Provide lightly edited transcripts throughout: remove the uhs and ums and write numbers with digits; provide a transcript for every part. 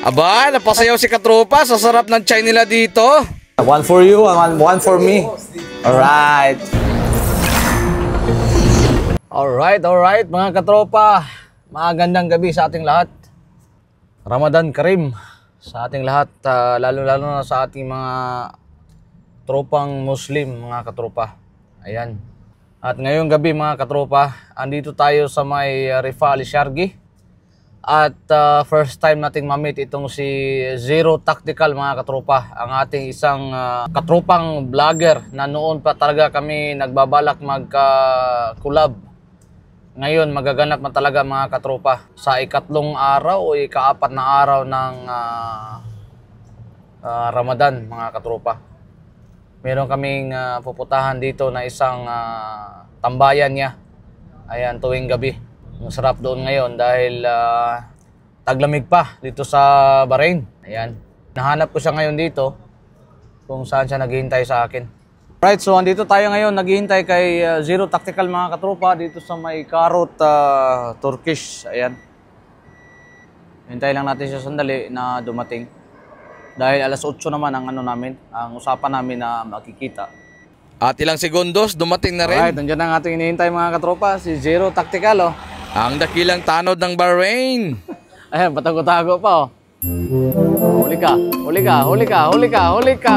Aba, napasayaw si katropa sa sarap ng chai nila dito. One for you, one for me. Alright. Alright mga katropa. Magandang gabi sa ating lahat. Ramadan Karim sa ating lahat, lalo-lalo na sa ating mga tropang Muslim, mga katropa. Ayan. At ngayong gabi mga katropa, andito tayo sa may Rifa Alishargi. At first time nating mamit itong si Zero Tactical mga katropa. Ang ating isang katropang vlogger na noon pa talaga kami nagbabalak magka-collab. Ngayon magaganap na talaga mga katropa. Sa ikatlong araw o ikaapat na araw ng Ramadan mga katropa. Meron kaming puputahan dito na isang tambayan niya. Ayan, tuwing gabi. Ang sarap doon ngayon dahil taglamig pa dito sa Bahrain. Ayan. Nahanap ko siya ngayon dito kung saan siya naghihintay sa akin. Right, so andito tayo ngayon naghihintay kay Zero Tactical mga katropa dito sa may Carrot Turkish. Ayan. Hintay lang natin siya sandali na dumating. Dahil alas 8 naman ang ang usapan namin na makikita. At ilang segundos, dumating na rin. Alright, nandiyan ang ating inihintay mga katropa, si Zero Tactical, oh. Ang dakilang tanod ng Bahrain. Ayan, patago-tago pa, oh. Huli ka, huli ka, huli ka, huli ka, huli ka.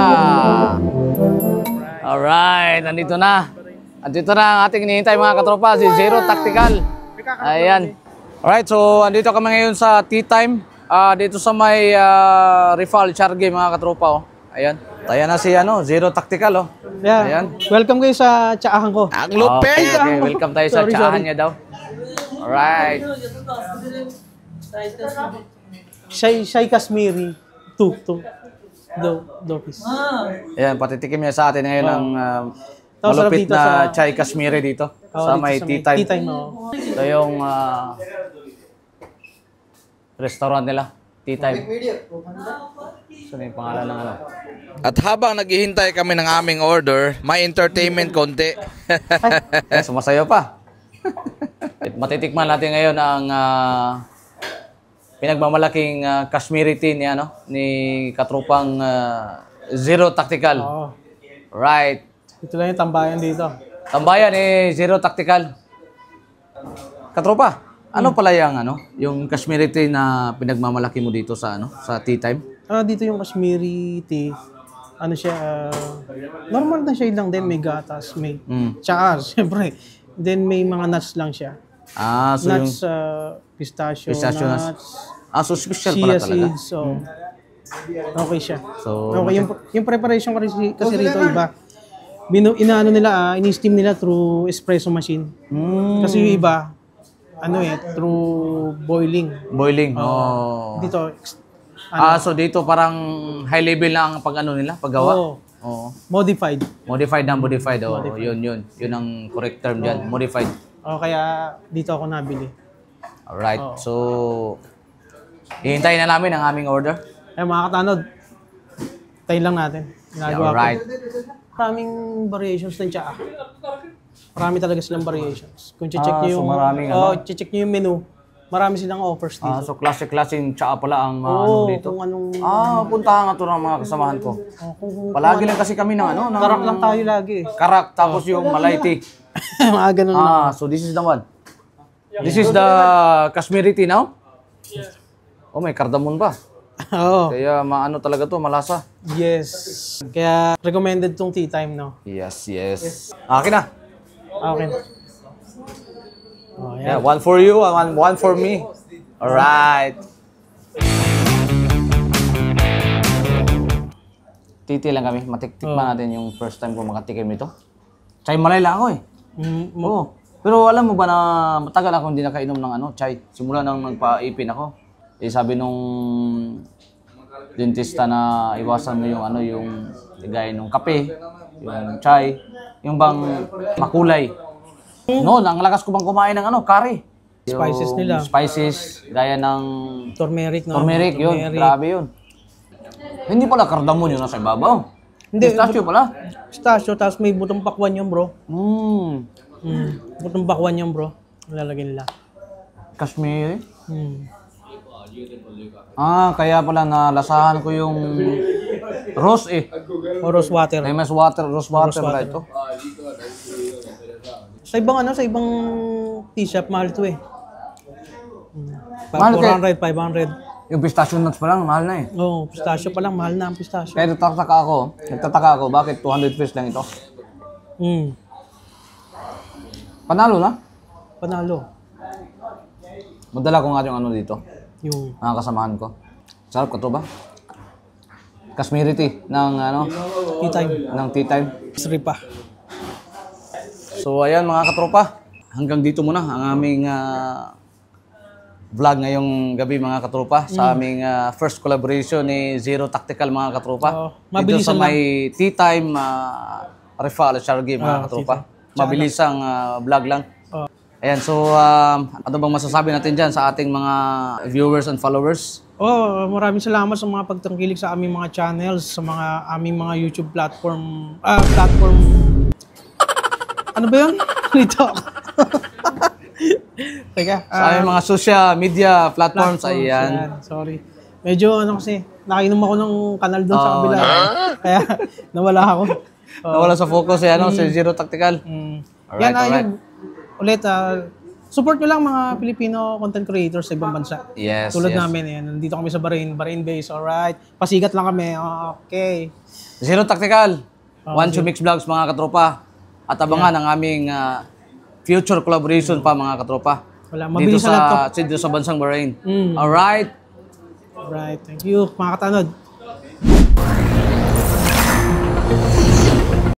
Alright, nandito na. Andito na ang ating inihintay mga katropa, si Zero Tactical. Ayan. Alright, so andito kami ngayon sa tea time. Dito sa may Rifa Alishargi mga katropa, oh. Ayan. Tayo na si Zero Tactical, oh. Yeah. Ayan. Welcome kayo sa tsahan ko. Ang lupit! Okay, welcome tayo sa tsahan niya daw. Alright. Shai Kashmiri. Two piece. Ayan, patitikim niya sa atin ngayon ang Sarap malupit dito na sa- chai Kashmiri dito. Sa Dito may tea time. Tea time, oh. Ito yung restaurant nila. Tea time. Saan yung pangalan ng At habang naghihintay kami ng aming order, may entertainment konti. Sumasayo pa. Matitikman natin ngayon ang pinagmamalaking Kashmiri tea ni katropang Zero Tactical. Oo. Right. Ito lang yung tambayan dito. Tambayan ni Zero Tactical. Katropa, ano pala yung Kashmiri tea na pinagmamalaki mo dito sa sa tea time? Dito yung Kashmiri tea. Ano siya, normal na siya lang din. May gatas, may tsaka, siyempre. Then may mga nuts lang siya. So Nuts, yung pistachio nuts. So special chia pala talaga. seeds, so okay siya. So, Okay, yung preparation kasi rito iba. Inaano nila, ini-steam nila through espresso machine. Kasi yung iba, through boiling. Boiling. Dito, So dito parang high level na ang paggawa. Oo. modified. Modified. Yun ang correct term diyan, modified. Kaya dito ako nabili. Alright. So hihintayin na namin ang aming order. Mga katanod, tayo lang natin. Ginagawa Alright. ko. Maraming variations ng tsaa. Marami talaga silang variations. Kung check niyo yung maraming check niyo yung menu, marami silang offers dito. So klaseng tsaa pala ang dito. Kung anong Puntahan nga to ng mga kasamahan ko. Palagi lang kasi kami ng karak lang tayo lagi. Karak tapos yung malay tea. Mga ganun lang. So this is the one. This is the Kashmiri tea now? Oh, may cardamom pa. Oo. Kaya talaga to, malasa. Yes. Kaya recommended tong tea time, no? Yes. Akin na. Okay. Yeah, one for you, one for me. Alright. Titi lang kami. Matiktikman natin yung first time ko makatikim ito. Chai malay lang ako eh. Oo. Pero alam mo ba na matagal ako hindi nakainom ng chai. Simula nang nagpa-ipin ako. Sabi nung dentista na iwasan mo yung gaya ng kape, yung chai, yung bang makulay. Noon, ang lakas ko bang kumain ng curry. Spices nila. Spices, gaya ng Turmeric, no? turmeric, yun. Grabe yun. Hindi pala cardamom yun nasa ibabaw. Hindi. Pistachio pala. Pistachio, tapos may butong pakwan yun, bro. Butong pakwan yun, bro. Lalagyan nila. Kashmiri. Kaya pala nalasahan ko yung rose eh. O rose water. Famous water, rose water pala ito. Sa ibang sa ibang tea shop, mahal to eh. Mahal 400, 500. Yung pistachio nuts pa lang, mahal na eh. Oo, pistachio pa lang, mahal na ang pistachio. Kaya nagtataka ako, bakit 200 pesos lang ito? Panalo na? Panalo. Madala ko nga yung ano dito, Yung mga kasamahan ko. Sarap ko to ba? Kashmiri tea ng tea time. tea time. Sri pa. So ayan mga katropa, hanggang dito muna ang aming vlog ngayong gabi mga katropa sa aming first collaboration ni Zero Tactical mga katropa. Dito sa may tea time Rifal Chargay mga katropa. Mabilisang vlog lang. Ayan, so ano bang masasabi natin dyan sa ating mga viewers and followers? Maraming salamat sa mga pagtangkilik sa aming mga channels, sa mga aming mga YouTube platform. Ano ba yun? Ito. Teka. Sa aming mga social media platforms, ayan. Sorry. Medyo kasi, nakainom ako ng kanal doon sa kabila. Kaya nawala ako. Nawala sa focus si Zero Tactical. Alright. Ulit, support nyo lang mga Filipino content creators sa ibang bansa. Yes, Tulad namin, nandito kami sa Bahrain base, alright. Pasigat lang kami, okay. Zero Tactical, One to Mix Vlogs mga katropa. At abangan ang aming future collaboration pa mga katropa. Dito sa bansang Bahrain. Alright. Alright, thank you mga katanod.